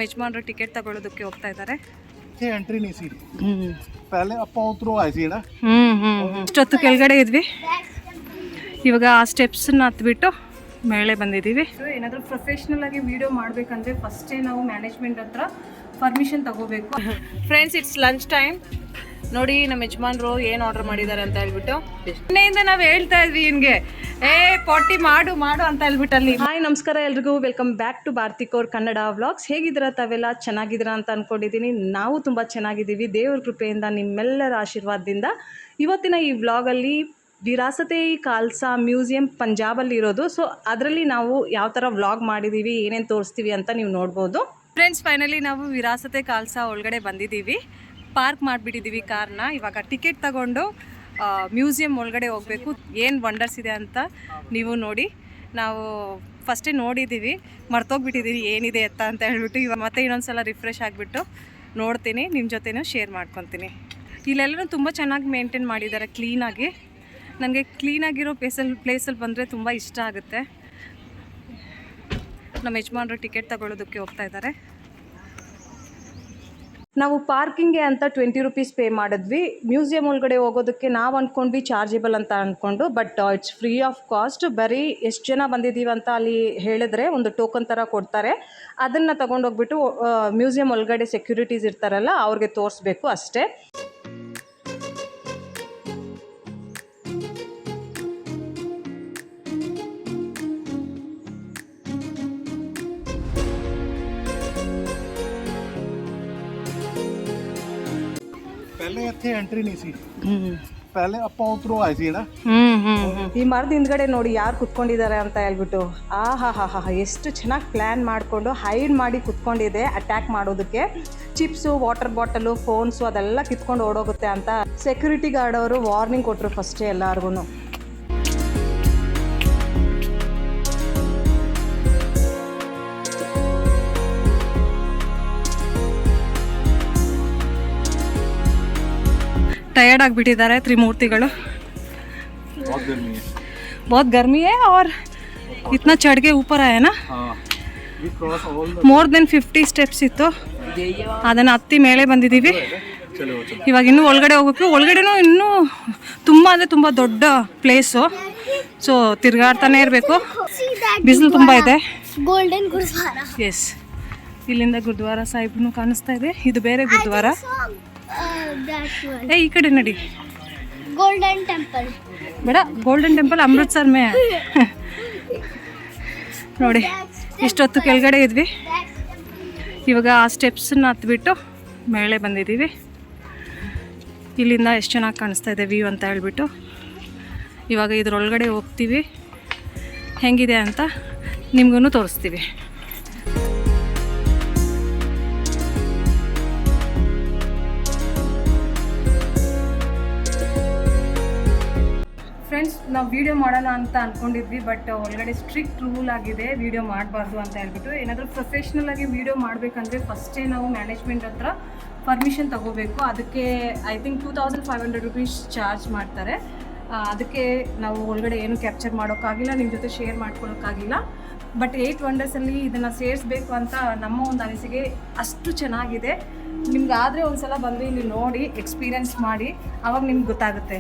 ಯಜಮಾನರು ಟಿಕೆಟ್ ತಗೊಳ್ಳೋದಕ್ಕೆ ಹೋಗ್ತಾ ಇದ್ದಾರೆ. ಎಂಟ್ರಿ नहीं सी पहले ਆਪਾਂ ಉತ್ತರೋ ಆಯ್ತು ಸಿಣ ಇಷ್ಟೊತ್ತು ಕೆಳಗಡೆ ಇದ್ವಿ, ಇವಾಗ ಆ ಸ್ಟೆಪ್ಸನ್ನ ಹತ್ಬಿಟ್ಟು ಮೇಲೆ ಬಂದಿದ್ದೀವಿ. ಏನಾದರೂ ಪ್ರೊಫೆಷ್ನಲ್ ಆಗಿ ವಿಡಿಯೋ ಮಾಡಬೇಕಂದ್ರೆ ಫಸ್ಟೇ ನಾವು ಮ್ಯಾನೇಜ್ಮೆಂಟ್ ಹತ್ರ ಪರ್ಮಿಷನ್ ತಗೋಬೇಕು. Friends, it's lunch time. ನೋಡಿ ನಮ್ಮ ಯಜಮಾನ್ರು ಏನು ಆರ್ಡರ್ ಮಾಡಿದ್ದಾರೆ ಅಂತ ಹೇಳ್ಬಿಟ್ಟು ಮನೆಯಿಂದ ನಾವು ಹೇಳ್ತಾ ಇದ್ವಿ ಇನ್ಗೆ ಪೊಟ್ಟಿ ಮಾಡು ಮಾಡು ಅಂತ ಹೇಳ್ಬಿಟ್ಟು ಅಲ್ಲಿ. ಹಾಯ್, ನಮಸ್ಕಾರ ಎಲ್ರಿಗೂ, ವೆಲ್ಕಮ್ ಬ್ಯಾಕ್ ಟು ಭಾರತಿಕೋರ್ ಕನ್ನಡ ವ್ಲಾಗ್ಸ್. ಹೇಗಿದ್ದೀರಾ ತಾವೆಲ್ಲ? ಚೆನ್ನಾಗಿದ್ದೀರಾ ಅಂತ ಅಂದ್ಕೊಂಡಿದ್ದೀನಿ. ನಾವು ತುಂಬ ಚೆನ್ನಾಗಿದ್ದೀವಿ, ದೇವ್ರ ಕೃಪೆಯಿಂದ, ನಿಮ್ಮೆಲ್ಲರ ಆಶೀರ್ವಾದದಿಂದ. ಇವತ್ತಿನ ಈ ವ್ಲಾಗಲ್ಲಿ ವಿರಾಸತೆ ಖಾಲ್ಸಾ ಮ್ಯೂಸಿಯಂ ಪಂಜಾಬಲ್ಲಿ ಇರೋದು. ಸೊ ಅದರಲ್ಲಿ ನಾವು ಯಾವ ಥರ ವ್ಲಾಗ್ ಮಾಡಿದ್ದೀವಿ, ಏನೇನು ತೋರಿಸ್ತೀವಿ ಅಂತ ನೀವು ನೋಡ್ಬೋದು. ಫ್ರೆಂಡ್ಸ್, ಫೈನಲಿ ನಾವು ವಿರಾಸತೆ ಖಾಲ್ಸಾ ಒಳಗಡೆ ಬಂದಿದ್ದೀವಿ. ಪಾರ್ಕ್ ಮಾಡಿಬಿಟ್ಟಿದ್ದೀವಿ ಕಾರ್ನ. ಇವಾಗ ಟಿಕೆಟ್ ತಗೊಂಡು ಮ್ಯೂಸಿಯಂ ಒಳಗಡೆ ಹೋಗಬೇಕು. ಏನು ವಂಡರ್ಸ್ ಇದೆ ಅಂತ ನೀವು ನೋಡಿ. ನಾವು ಫಸ್ಟೇ ನೋಡಿದ್ದೀವಿ, ಮರ್ತೋಗ್ಬಿಟ್ಟಿದ್ದೀವಿ ಏನಿದೆ ಅಂತ ಹೇಳ್ಬಿಟ್ಟು ಇವಾಗ ಮತ್ತೆ ಇನ್ನೊಂದು ಸಲ ರಿಫ್ರೆಶ್ ಆಗಿಬಿಟ್ಟು ನೋಡ್ತೀನಿ, ನಿಮ್ಮ ಜೊತೆನೂ ಶೇರ್ ಮಾಡ್ಕೊತೀನಿ. ಇಲ್ಲೆಲ್ಲರೂ ತುಂಬ ಚೆನ್ನಾಗಿ ಮೇಂಟೈನ್ ಮಾಡಿದ್ದಾರೆ, ಕ್ಲೀನಾಗಿ. ನನಗೆ ಕ್ಲೀನಾಗಿರೋ ಪ್ಲೇಸಲ್ಲಿ ಬಂದರೆ ತುಂಬ ಇಷ್ಟ ಆಗುತ್ತೆ. ನಮ್ಮ ಯಜಮಾನರು ಟಿಕೆಟ್ ತಗೊಳ್ಳೋದಕ್ಕೆ ಹೋಗ್ತಾ ಇದ್ದಾರೆ. ನಾವು ಪಾರ್ಕಿಂಗ್ಗೆ ಅಂತ 20 ರೂಪೀಸ್ ಪೇ ಮಾಡಿದ್ವಿ. ಮ್ಯೂಸಿಯಂ ಒಳಗಡೆ ಹೋಗೋದಕ್ಕೆ ನಾವು ಅಂದ್ಕೊಂಡ್ವಿ ಚಾರ್ಜೇಬಲ್ ಅಂತ ಅಂದ್ಕೊಂಡು, but it's free of cost. ಬರೀ ಎಷ್ಟು ಜನ ಬಂದಿದ್ದೀವಿ ಅಂತ ಅಲ್ಲಿ ಹೇಳಿದ್ರೆ ಒಂದು ಟೋಕನ್ ಥರ ಕೊಡ್ತಾರೆ. ಅದನ್ನು ತೊಗೊಂಡೋಗ್ಬಿಟ್ಟು ಮ್ಯೂಸಿಯಂ ಒಳಗಡೆ ಸೆಕ್ಯೂರಿಟೀಸ್ ಇರ್ತಾರಲ್ಲ ಅವ್ರಿಗೆ ತೋರಿಸ್ಬೇಕು ಅಷ್ಟೇ. पहले ਇੱਥੇ ಎಂಟ್ರಿ नहीं सी पहले ਆਪਾਂ ಉತ್ತರೋ ಆಯ್ತು ಸಿಣ ಈ ಮರದ ಹಿಂದ್ಗಡೆ ನೋಡಿ ಯಾರು ಕುತ್ಕೊಂಡಿದ್ದಾರೆ ಅಂತ ಹೇಳ್ಬಿಟ್ಟು. ಹಾ ಎಷ್ಟು ಚೆನ್ನಾಗಿ ಪ್ಲ್ಯಾನ್ ಮಾಡಿಕೊಂಡು ಹೈಡ್ ಮಾಡಿ ಕುತ್ಕೊಂಡಿದೆ ಅಟ್ಯಾಕ್ ಮಾಡೋದಕ್ಕೆ. ಚಿಪ್ಸು, ವಾಟರ್ ಬಾಟಲು, ಫೋನ್ಸು ಅದೆಲ್ಲ ಕಿತ್ಕೊಂಡು ಓಡೋಗುತ್ತೆ ಅಂತ ಸೆಕ್ಯೂರಿಟಿ ಗಾರ್ಡ್ ಅವರು ವಾರ್ನಿಂಗ್ ಕೊಟ್ಟರು ಫಸ್ಟೇ ಎಲ್ಲರಿಗೂ. ಟಯರ್ಡ್ ಆಗಿಬಿಟ್ಟಿದ್ದಾರೆ ತ್ರಿಮೂರ್ತಿಗಳು. बहुत गर्मी है और इतना चढ़ के ऊपर आया ना. ಮೋರ್ ದೆನ್ 50 ಸ್ಟೆಪ್ಸ್ ಇತ್ತು, ಅದನ್ನು ಹತ್ತಿ ಮೇಲೆ ಬಂದಿದ್ದೀವಿ. ಇವಾಗ ಇನ್ನೂ ಒಳಗಡೆ ಹೋಗೋಕ್ಕೆ, ಒಳಗಡೆನೂ ಇನ್ನೂ ತುಂಬ ಅಂದರೆ ತುಂಬ ದೊಡ್ಡ ಪ್ಲೇಸು. ಸೊ ತಿರುಗಾಡ್ತಾನೆ ಇರಬೇಕು, ಬಿಸಿಲು ತುಂಬ ಇದೆ. ಎಸ್, ಇಲ್ಲಿಂದ ಗುರುದ್ವಾರ ಸಾಹಿಬ್ನು ಕಾಣಿಸ್ತಾ ಇದೆ. ಇದು ಬೇರೆ ಗುರುದ್ವಾರ. ಈ ಕಡೆ ನಡಿ. गोल्डन टेंपल ಬೇಡ, ಗೋಲ್ಡನ್ ಟೆಂಪಲ್ ಅಮೃತ್ಸರ್ ಮೇ. ನೋಡಿ ಇಷ್ಟೊತ್ತು ಕೆಳಗಡೆ ಇದ್ವಿ, ಇವಾಗ ಆ ಸ್ಟೆಪ್ಸನ್ನ ಹತ್ಬಿಟ್ಟು ಮೇಲೆ ಬಂದಿದ್ದೀವಿ. ಇಲ್ಲಿಂದ ಎಷ್ಟು ಚೆನ್ನಾಗಿ ಕಾಣಿಸ್ತಾ ಇದೆ ವ್ಯೂ ಅಂತ ಹೇಳ್ಬಿಟ್ಟು. ಇವಾಗ ಇದ್ರೊಳಗಡೆ ಹೋಗ್ತೀವಿ, ಹೆಂಗಿದೆ ಅಂತ ನಿಮ್ಗೂ ತೋರಿಸ್ತೀವಿ. ಫ್ರೆಂಡ್ಸ್, ನಾವು ವೀಡಿಯೋ ಮಾಡೋಣ ಅಂತ ಅಂದ್ಕೊಂಡಿದ್ವಿ, ಬಟ್ ಒಳಗಡೆ ಸ್ಟ್ರಿಕ್ಟ್ ರೂಲ್ ಆಗಿದೆ ವೀಡಿಯೋ ಮಾಡಬಾರ್ದು ಅಂತ ಹೇಳ್ಬಿಟ್ಟು. ಏನಾದರೂ ಪ್ರೊಫೆಷ್ನಲ್ ಆಗಿ ವೀಡಿಯೋ ಮಾಡಬೇಕಂದ್ರೆ ಫಸ್ಟೇ ನಾವು ಮ್ಯಾನೇಜ್ಮೆಂಟ್ ಹತ್ರ ಪರ್ಮಿಷನ್ ತಗೋಬೇಕು. ಅದಕ್ಕೆ ಐ ಥಿಂಕ್ 2500 ರೂಪೀಸ್ ಚಾರ್ಜ್ ಮಾಡ್ತಾರೆ. ಅದಕ್ಕೆ ನಾವು ಒಳಗಡೆ ಏನು ಕ್ಯಾಪ್ಚರ್ ಮಾಡೋಕ್ಕಾಗಿಲ್ಲ, ನಿಮ್ಮ ಜೊತೆ ಶೇರ್ ಮಾಡ್ಕೊಳ್ಳೋಕ್ಕಾಗಿಲ್ಲ. ಬಟ್ 8 ವಂಡರ್ಸಲ್ಲಿ ಇದನ್ನು ಸೇರಿಸ್ಬೇಕು ಅಂತ ನಮ್ಮ ಒಂದು ಅನಿಸಿಕೆ. ಅಷ್ಟು ಚೆನ್ನಾಗಿದೆ. ನಿಮ್ಗಾದರೆ ಒಂದು ಸಲ ಬಂದು ಇಲ್ಲಿ ನೋಡಿ ಎಕ್ಸ್ಪೀರಿಯೆನ್ಸ್ ಮಾಡಿ, ಆವಾಗ ನಿಮ್ಗೆ ಗೊತ್ತಾಗುತ್ತೆ.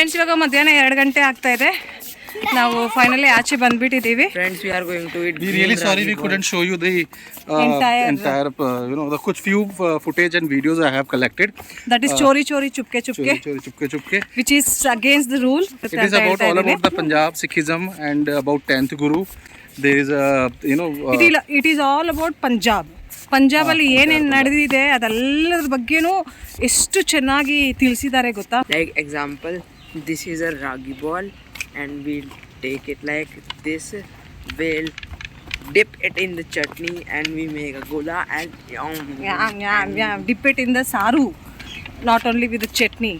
ಫ್ರೆಂಡ್ಸ್ ಇವಾಗ ಮಧ್ಯಾಹ್ನ 2 ಗಂಟೆ ಆಗ್ತಾ ಇದೆ. ನಾವು ಫೈನಲಿ ಆಚೆ ಬಂದ್ಬಿಟ್ಟಿದ್ದೀವಿ. Friends, we are going to eat. We really sorry we couldn't show you the entire the kuch few footage and videos I have collected. That is chori chori chupke chupke, Chupke. which is against the rule. It is about all about the Punjab Sikhism and about 10th Guru. There is a It is all about Punjab. ಪಂಜಾಬಲ್ಲಿ ಏನೇನು ನಡೆದಿದೆ ಅದೆಲ್ಲದ್ರ ಬಗ್ಗೆನೂ ಎಷ್ಟು ಚೆನ್ನಾಗಿ ತಿಳಿಸಿದ್ದಾರೆ ಗೊತ್ತಾ. Like example, this is a ragi ball, and we'll take it like this. We'll dip it in the chutney, and we make a gula and yum. Dip it in the saru, not only with the chutney.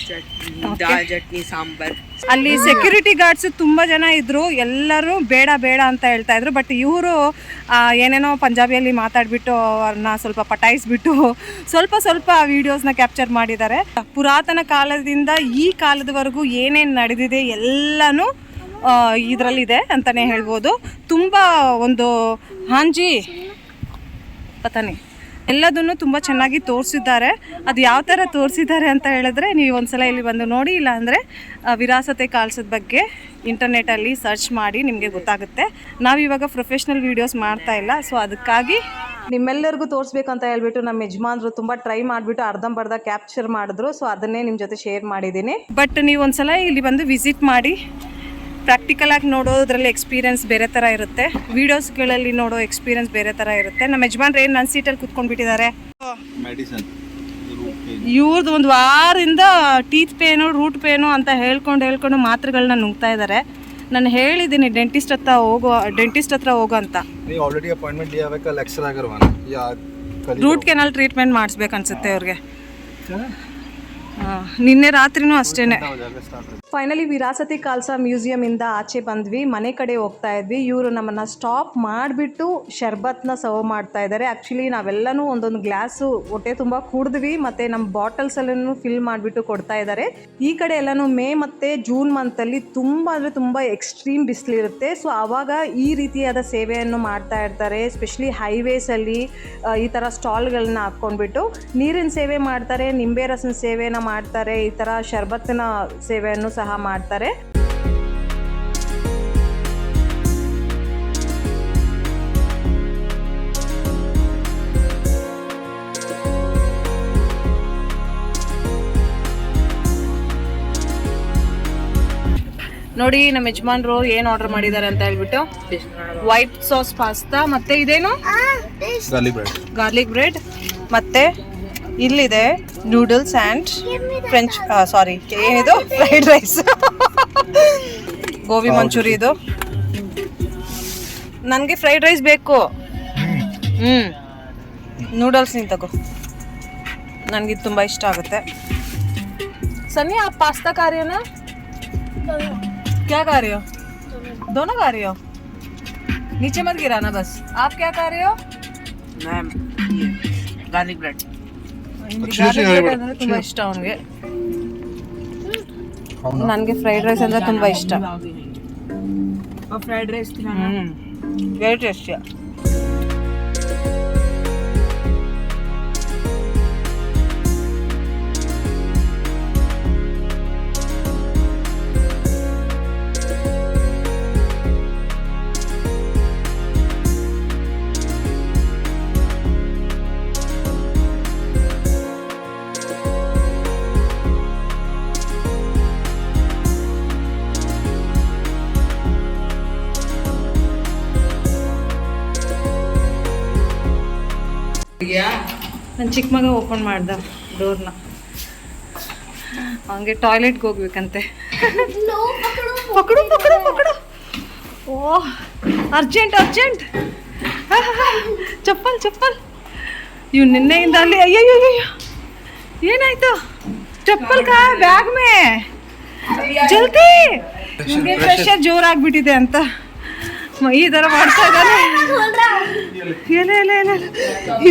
Chutney, Okay. dal chutney, sambar. ಅಲ್ಲಿ security guards ತುಂಬ ಜನ ಇದ್ದರು. ಎಲ್ಲರೂ ಬೇಡ ಬೇಡ ಅಂತ ಹೇಳ್ತಾ ಇದ್ರು. ಬಟ್ ಇವರು ಏನೇನೋ ಪಂಜಾಬಿಯಲ್ಲಿ ಮಾತಾಡಿಬಿಟ್ಟು ಅವ್ರನ್ನ ಸ್ವಲ್ಪ ಪಟಾಯಿಸ್ಬಿಟ್ಟು ಸ್ವಲ್ಪ ವೀಡಿಯೋಸ್ನ ಕ್ಯಾಪ್ಚರ್ ಮಾಡಿದ್ದಾರೆ. ಪುರಾತನ ಕಾಲದಿಂದ ಈ ಕಾಲದವರೆಗೂ ಏನೇನು ನಡೆದಿದೆ ಎಲ್ಲನೂ ಇದರಲ್ಲಿದೆ ಅಂತಲೇ ಹೇಳ್ಬೋದು. ತುಂಬ ಒಂದು ಹಾಂಜಿ ಪತಾನೆ ಎಲ್ಲದನ್ನು ತುಂಬ ಚೆನ್ನಾಗಿ ತೋರಿಸಿದ್ದಾರೆ. ಅದು ಯಾವ ಥರ ತೋರಿಸಿದ್ದಾರೆ ಅಂತ ಹೇಳಿದ್ರೆ ನೀವು ಒಂದ್ಸಲ ಇಲ್ಲಿ ಬಂದು ನೋಡಿ, ಇಲ್ಲಾಂದರೆ ವಿರಾಸತೆ ಕಾಲ್ಸದ ಬಗ್ಗೆ ಇಂಟರ್ನೆಟಲ್ಲಿ ಸರ್ಚ್ ಮಾಡಿ ನಿಮಗೆ ಗೊತ್ತಾಗುತ್ತೆ. ನಾವಿವಾಗ ಪ್ರೊಫೆಷ್ನಲ್ ವೀಡಿಯೋಸ್ ಮಾಡ್ತಾ ಇಲ್ಲ, ಸೊ ಅದಕ್ಕಾಗಿ ನಿಮ್ಮೆಲ್ಲರಿಗೂ ತೋರಿಸ್ಬೇಕಂತ ಹೇಳ್ಬಿಟ್ಟು ನಮ್ಮ ಯಜಮಾನ್ರು ತುಂಬ ಟ್ರೈ ಮಾಡಿಬಿಟ್ಟು ಅರ್ಧಂಬರ್ಧ ಕ್ಯಾಪ್ಚರ್ ಮಾಡಿದ್ರು. ಸೊ ಅದನ್ನೇ ನಿಮ್ಮ ಜೊತೆ ಶೇರ್ ಮಾಡಿದ್ದೀನಿ. ಬಟ್ ನೀವು ಒಂದ್ಸಲ ಇಲ್ಲಿ ಬಂದು ವಿಸಿಟ್ ಮಾಡಿ ಪ್ರಾಕ್ಟಿಕಲ್ ಆಗಿ ನೋಡೋದ್ರಲ್ಲಿ ಎಕ್ಸ್ಪೀರಿಯನ್ಸ್ ಬೇರೆ ಥರ ಇರುತ್ತೆ, ವೀಡಿಯೋಸ್ಗಳಲ್ಲಿ ನೋಡೋ ಎಕ್ಸ್ಪೀರಿಯನ್ಸ್ ಬೇರೆ ಥರ ಇರುತ್ತೆ. ನಮ್ಮ ಯಜಮಾನ್ರು ಏನು ನನ್ನ ಸೀಟಲ್ಲಿ ಕೂತ್ಕೊಂಡ್ಬಿಟ್ಟಿದ್ದಾರೆ. ಇವ್ರದ್ದು ಒಂದು ವಾರದಿಂದ ಟೀತ್ ಪೇನು ರೂಟ್ ಪೇನು ಅಂತ ಹೇಳ್ಕೊಂಡು ಮಾತ್ರೆಗಳನ್ನ ನುಂಗ್ತಾ ಇದ್ದಾರೆ. ನಾನು ಹೇಳಿದ್ದೀನಿ ಡೆಂಟಿಸ್ಟ್ ಹತ್ರ ಹೋಗೋ ಅಂತ. already appointment लिया है, कल एक्सरे करवाना या ರೂಟ್ ಕೆನಾಲ್ ಟ್ರೀಟ್ಮೆಂಟ್ ಮಾಡಿಸ್ಬೇಕು ಅನ್ಸುತ್ತೆ ಅವ್ರಿಗೆ. ನಿನ್ನೆ ರಾತ್ರಿನೂ ಅಷ್ಟೇನೆ. ಫೈನಲಿ ವಿರಾಸತಿ ಕಾಲ್ಸಾ ಮ್ಯೂಸಿಯಮಿಂದ ಆಚೆ ಬಂದ್ವಿ, ಮನೆ ಕಡೆ ಹೋಗ್ತಾ ಇದ್ವಿ. ಇವರು ನಮ್ಮನ್ನು ಸ್ಟಾಪ್ ಮಾಡಿಬಿಟ್ಟು ಶರ್ಬತ್ನ ಸರ್ವ್ ಮಾಡ್ತಾ ಇದ್ದಾರೆ. ಆ್ಯಕ್ಚುಲಿ ನಾವೆಲ್ಲನೂ ಒಂದೊಂದು ಗ್ಲಾಸು ಹೊಟ್ಟೆ ತುಂಬ ಕುಡಿದ್ವಿ, ಮತ್ತು ನಮ್ಮ ಬಾಟಲ್ಸಲ್ಲೂ ಫಿಲ್ ಮಾಡಿಬಿಟ್ಟು ಕೊಡ್ತಾ ಇದ್ದಾರೆ. ಈ ಕಡೆ ಎಲ್ಲನೂ ಮೇ ಮತ್ತು ಜೂನ್ ಮಂತಲ್ಲಿ ತುಂಬ ಅಂದರೆ ತುಂಬ ಎಕ್ಸ್ಟ್ರೀಮ್ ಬಿಸಿಲಿರುತ್ತೆ. ಸೊ ಆವಾಗ ಈ ರೀತಿಯಾದ ಸೇವೆಯನ್ನು ಮಾಡ್ತಾ ಇರ್ತಾರೆ. ಎಸ್ಪೆಷಲಿ ಹೈವೇಸಲ್ಲಿ ಈ ಥರ ಸ್ಟಾಲ್ಗಳನ್ನ ಹಾಕ್ಕೊಂಡ್ಬಿಟ್ಟು ನೀರಿನ ಸೇವೆ ಮಾಡ್ತಾರೆ, ನಿಂಬೆ ರಸನ ಸೇವೆನ ಮಾಡ್ತಾರೆ, ಈ ಥರ ಶರ್ಬತ್ತಿನ ಸೇವೆಯನ್ನು ಸಹ ಮಾಡ್ತಾರೆ. ನೋಡಿ ನಮ್ಮ ಯಜಮಾನ್ರು ಏನು ಆರ್ಡರ್ ಮಾಡಿದ್ದಾರೆ ಅಂತ ಹೇಳ್ಬಿಟ್ಟು, ವೈಟ್ ಸಾಸ್ ಪಾಸ್ತಾ, ಮತ್ತೆ ಇದೇನು ಗಾರ್ಲಿಕ್ ಬ್ರೆಡ್, ಮತ್ತೆ ಇಲ್ಲಿದೆ ನೂಡಲ್ಸ್ ಆ್ಯಂಡ್ ಫ್ರೆಂಚ್ ಏನಿದು ಫ್ರೈಡ್ ರೈಸ್, ಗೋಬಿ ಮಂಚೂರಿ. ಇದು ನನಗೆ ಫ್ರೈಡ್ ರೈಸ್ ಬೇಕು. ನೂಡಲ್ಸ್ ನೀನು ತಗೋ, ನನಗಿದು ತುಂಬ ಇಷ್ಟ ಆಗುತ್ತೆ. सनी आप पास्ता खा रहे हो ना? क्या खा रहे हो? दोनों खा रहे हो? नीचे मत गिराना बस. आप क्या खा रहे हो? Ma'am garlic bread. ತುಂಬಾ ಇಷ್ಟ ಅವನಿಗೆ. ನನಗೆ ಫ್ರೈಡ್ ರೈಸ್ ಅಂದ್ರೆ ತುಂಬಾ ಇಷ್ಟ. Fried rice very tasty. ನನ್ನ ಚಿಕ್ಕ ಮಗ ಓಪನ್ ಮಾಡ್ದ ಡೋರ್ನ. ಹಂಗೆ ಟಾಯ್ಲೆಟ್ಗೆ ಹೋಗ್ಬೇಕಂತೆ. ಪಕಡು ಪಕಡು ಪಕಡು. ಓಹ್ ಅರ್ಜೆಂಟ್ ಅರ್ಜೆಂಟ್. ಚಪ್ಪಲ್ ಚಪ್ಪಲ್. ಇವ್ ನಿನ್ನೆಯಿಂದ ಅಲ್ಲಿ ಅಯ್ಯಯ್ಯೋ ಏನಾಯ್ತು? ಚಪ್ಪಲ್ ಕಾ ಬ್ಯಾಗ್ ಮೇ ಜಲ್ದಿ. ನಿಮಗೆ ಪ್ರೆಷರ್ ಜೋರಾಗ್ಬಿಟ್ಟಿದೆ ಅಂತ ಈ ಥರ ಮಾಡ್ತಾ ಇದ್ದಾನೆ.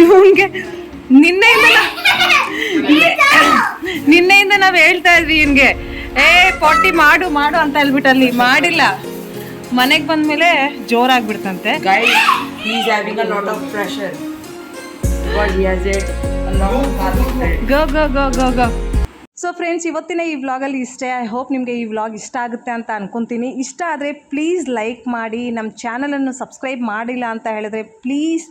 ಇವನ್ಗೆ ನಿನ್ನೆಯಿಂದ ನಾವು ಹೇಳ್ತಾ ಇದ್ವಿ ಇವನ್ಗೆ, ಪೊಟ್ಟಿ ಮಾಡು ಮಾಡು ಅಂತ ಹೇಳ್ಬಿಟ್ಟು ಅಲ್ಲಿ ಮಾಡಿಲ್ಲ. ಮನೆಗೆ ಬಂದ್ಮೇಲೆ ಜೋರಾಗ್ಬಿಡ್ತಂತೆ. ಗೋ ಗೋ ಗೋ ಗೋ ಗೋ. ಸೊ ಫ್ರೆಂಡ್ಸ್, ಇವತ್ತಿನ ಈ ವ್ಲಾಗಲ್ಲಿ ಇಷ್ಟೇ. ಐ ಹೋಪ್ ನಿಮಗೆ ಈ ವ್ಲಾಗ್ ಇಷ್ಟ ಆಗುತ್ತೆ ಅಂತ ಅನ್ಕೊತೀನಿ. ಇಷ್ಟ ಆದರೆ ಪ್ಲೀಸ್ ಲೈಕ್ ಮಾಡಿ. ನಮ್ಮ ಚಾನಲನ್ನು ಸಬ್ಸ್ಕ್ರೈಬ್ ಮಾಡಿಲ್ಲ ಅಂತ ಹೇಳಿದ್ರೆ ಪ್ಲೀಸ್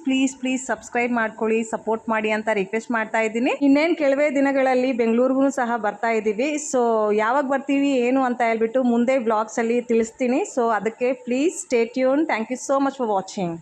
ಸಬ್ಸ್ಕ್ರೈಬ್ ಮಾಡ್ಕೊಳ್ಳಿ, ಸಪೋರ್ಟ್ ಮಾಡಿ ಅಂತ ರಿಕ್ವೆಸ್ಟ್ ಮಾಡ್ತಾ ಇದ್ದೀನಿ. ಇನ್ನೇನು ಕೆಲವೇ ದಿನಗಳಲ್ಲಿ ಬೆಂಗಳೂರಿಗೂ ಸಹ ಬರ್ತಾ ಇದ್ದೀವಿ. ಸೊ ಯಾವಾಗ ಬರ್ತೀವಿ ಏನು ಅಂತ ಹೇಳ್ಬಿಟ್ಟು ಮುಂದೆ ವ್ಲಾಗ್ಸಲ್ಲಿ ತಿಳಿಸ್ತೀನಿ. ಸೊ ಅದಕ್ಕೆ please stay tune. Thank you so much for watching.